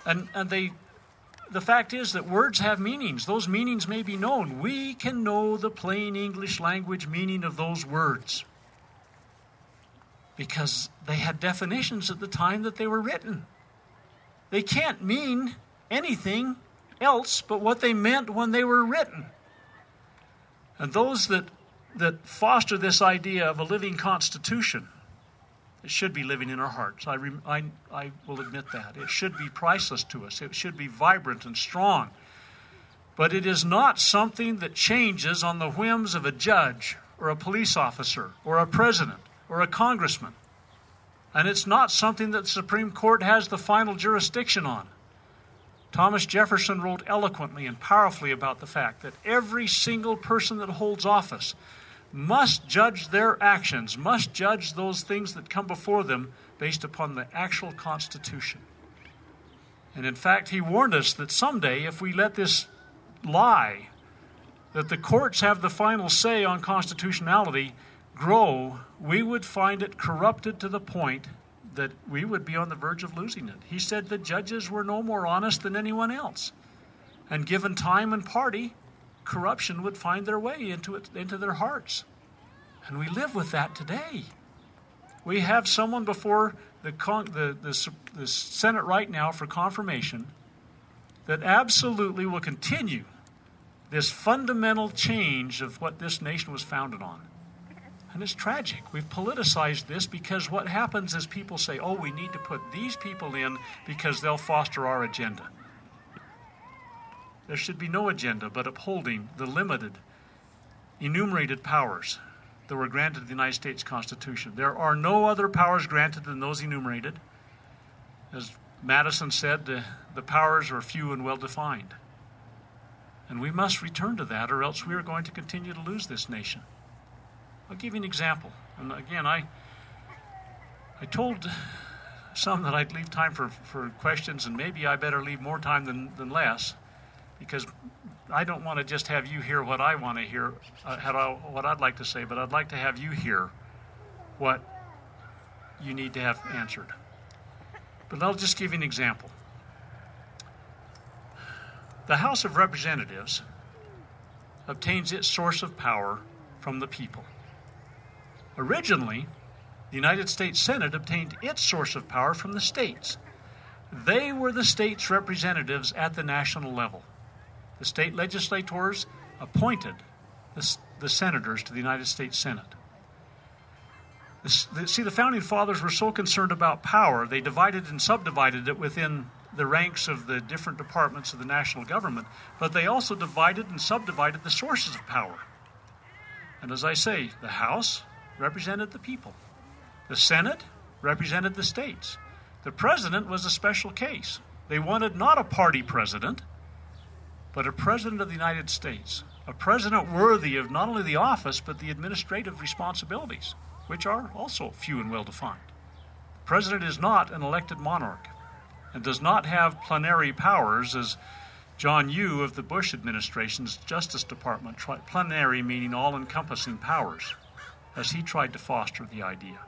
And the fact is that words have meanings. Those meanings may be known. We can know the plain English language meaning of those words because they had definitions at the time that they were written. They can't mean anything else but what they meant when they were written. And those that foster this idea of a living constitution, it should be living in our hearts. I will admit that. It should be priceless to us. It should be vibrant and strong. But it is not something that changes on the whims of a judge or a police officer or a president or a congressman. And it's not something that the Supreme Court has the final jurisdiction on. Thomas Jefferson wrote eloquently and powerfully about the fact that every single person that holds office must judge their actions, must judge those things that come before them based upon the actual Constitution. And in fact, he warned us that someday, if we let this lie, that the courts have the final say on constitutionality, grow, we would find it corrupted to the point that we would be on the verge of losing it. He said the judges were no more honest than anyone else. And given time and party, corruption would find their way into their hearts. And we live with that today. We have someone before the Senate right now for confirmation that absolutely will continue this fundamental change of what this nation was founded on. And it's tragic. We've politicized this because what happens is people say, oh, we need to put these people in because they'll foster our agenda. There should be no agenda but upholding the limited, enumerated powers that were granted in the United States Constitution. There are no other powers granted than those enumerated. As Madison said, the powers are few and well defined. And we must return to that, or else we are going to continue to lose this nation. I'll give you an example. And again, I told some that I'd leave time for questions, and maybe I better leave more time than less, because I don't want to just have you hear what I want to hear, what I'd like to say, but I'd like to have you hear what you need to have answered. But I'll just give you an example. The House of Representatives obtains its source of power from the people. Originally, the United States Senate obtained its source of power from the states. They were the states' representatives at the national level. The state legislators appointed the senators to the United States Senate. The Founding Fathers were so concerned about power, they divided and subdivided it within the ranks of the different departments of the national government, but they also divided and subdivided the sources of power. And as I say, the House represented the people. The Senate represented the states. The president was a special case. They wanted not a party president, but a president of the United States, a president worthy of not only the office, but the administrative responsibilities, which are also few and well defined. The president is not an elected monarch and does not have plenary powers as John Yoo of the Bush administration's Justice Department tried, plenary meaning all-encompassing powers, as he tried to foster the idea.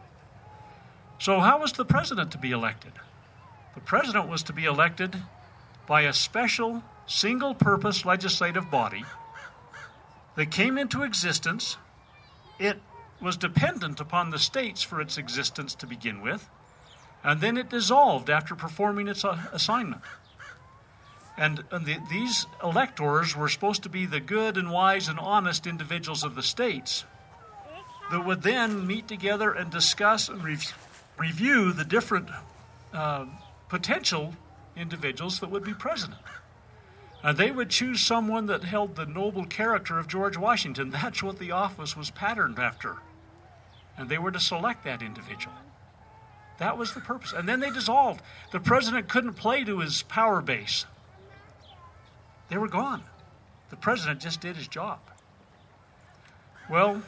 So how was the president to be elected? The president was to be elected by a special, single-purpose legislative body that came into existence. It was dependent upon the states for its existence to begin with, and then it dissolved after performing its assignment. And these electors were supposed to be the good and wise and honest individuals of the states that would then meet together and discuss and review the different potential individuals that would be president. And they would choose someone that held the noble character of George Washington. That's what the office was patterned after. And they were to select that individual. That was the purpose. And then they dissolved. The president couldn't play to his power base. They were gone. The president just did his job. Well,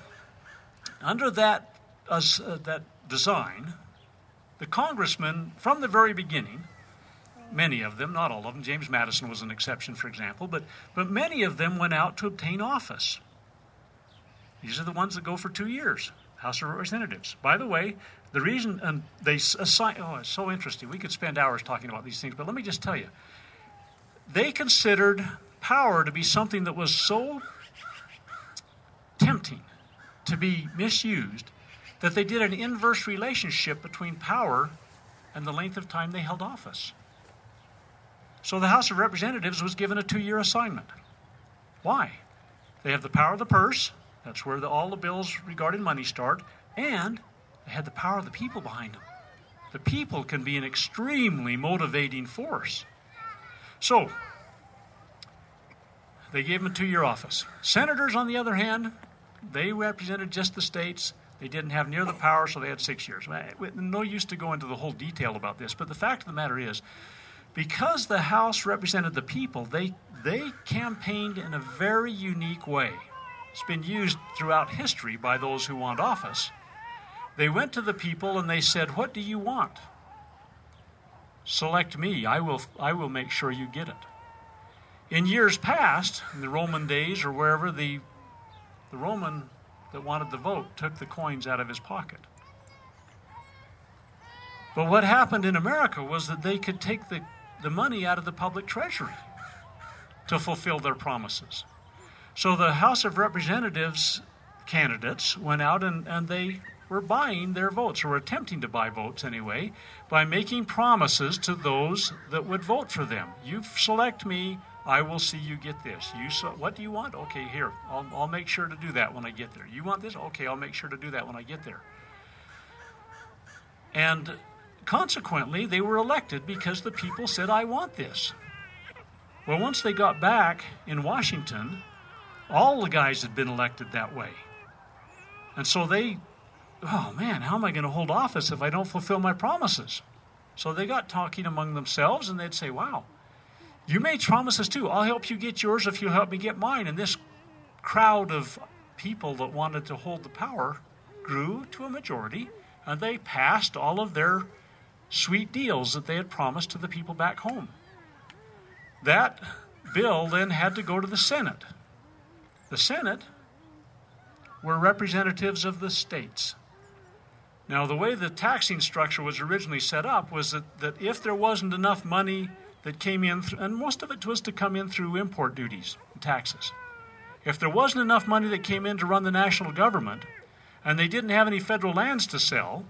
under that design, the congressmen, from the very beginning, many of them, not all of them, James Madison was an exception, for example, but many of them went out to obtain office. These are the ones that go for 2 years. House of Representatives. By the way, the reason they assign, it's so interesting. We could spend hours talking about these things, but let me just tell you. They considered power to be something that was so tempting to be misused that they did an inverse relationship between power and the length of time they held office. So the House of Representatives was given a 2-year assignment. Why? They have the power of the purse. That's where all the bills regarding money start. And they had the power of the people behind them. The people can be an extremely motivating force. So they gave them a 2-year office. Senators, on the other hand, they represented just the states. They didn't have near the power, so they had 6 years. No use to go into the whole detail about this, but the fact of the matter is, because the House represented the people, they campaigned in a very unique way. It's been used throughout history by those who want office. They went to the people and they said, "What do you want? Select me. I will make sure you get it." In years past, in the Roman days or wherever, the Roman that wanted the vote took the coins out of his pocket. But what happened in America was that they could take the money out of the public treasury to fulfill their promises. So the House of Representatives candidates went out and they were buying their votes, or were attempting to buy votes anyway, by making promises to those that would vote for them. You select me, I will see you get this. What do you want? Okay, here, I'll make sure to do that when I get there. You want this? Okay, I'll make sure to do that when I get there. And consequently, they were elected because the people said, "I want this." Well, once they got back in Washington, all the guys had been elected that way. And so oh man, how am I going to hold office if I don't fulfill my promises? So they got talking among themselves, and they'd say, "Wow, you made promises too. I'll help you get yours if you'll help me get mine." And this crowd of people that wanted to hold the power grew to a majority, and they passed all of their sweet deals that they had promised to the people back home. That bill then had to go to the Senate. The Senate were representatives of the states. Now, the way the taxing structure was originally set up was that if there wasn't enough money that came in, and most of it was to come in through import duties and taxes. If there wasn't enough money that came in to run the national government, and they didn't have any federal lands to sell,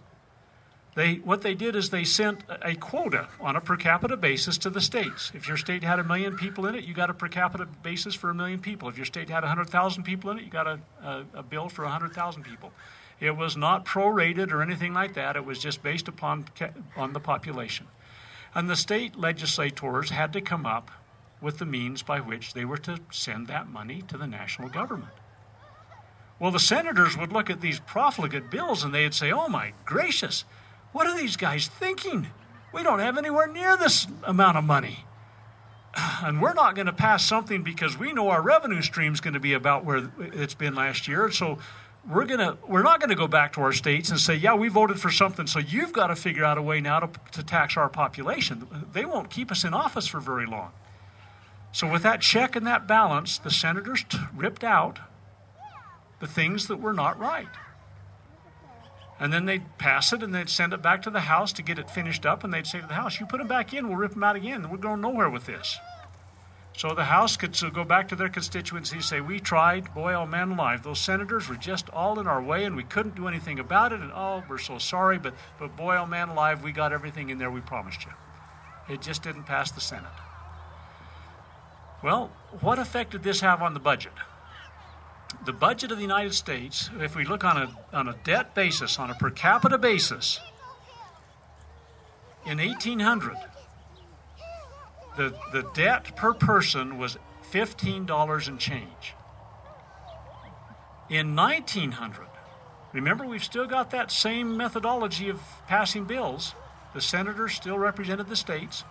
what they did is they sent a quota on a per capita basis to the states. If your state had 1 million people in it, you got a per capita basis for 1 million people. If your state had 100,000 people in it, you got a bill for 100,000 people. It was not prorated or anything like that. It was just based on the population. And the state legislators had to come up with the means by which they were to send that money to the national government. Well, the senators would look at these profligate bills and they'd say, "Oh my gracious, what are these guys thinking? We don't have anywhere near this amount of money. And we're not going to pass something because we know our revenue stream is going to be about where it's been last year. So we're not going to go back to our states and say, yeah, we voted for something, so you've got to figure out a way now to tax our population." They won't keep us in office for very long. So with that check and that balance, the senators ripped out the things that were not right. And then they'd pass it and they'd send it back to the House to get it finished up, and they'd say to the House, "You put them back in, we'll rip them out again. We're going nowhere with this." So the House could go back to their constituency and say, "We tried, boy, oh man alive, those senators were just all in our way and we couldn't do anything about it, and oh, we're so sorry, but boy, oh man alive, we got everything in there we promised you." It just didn't pass the Senate. Well, what effect did this have on the budget? The budget of the United States, if we look on a debt basis, on a per capita basis, in 1800, the debt per person was $15 and change. In 1900, remember, we've still got that same methodology of passing bills. The senators still represented the states.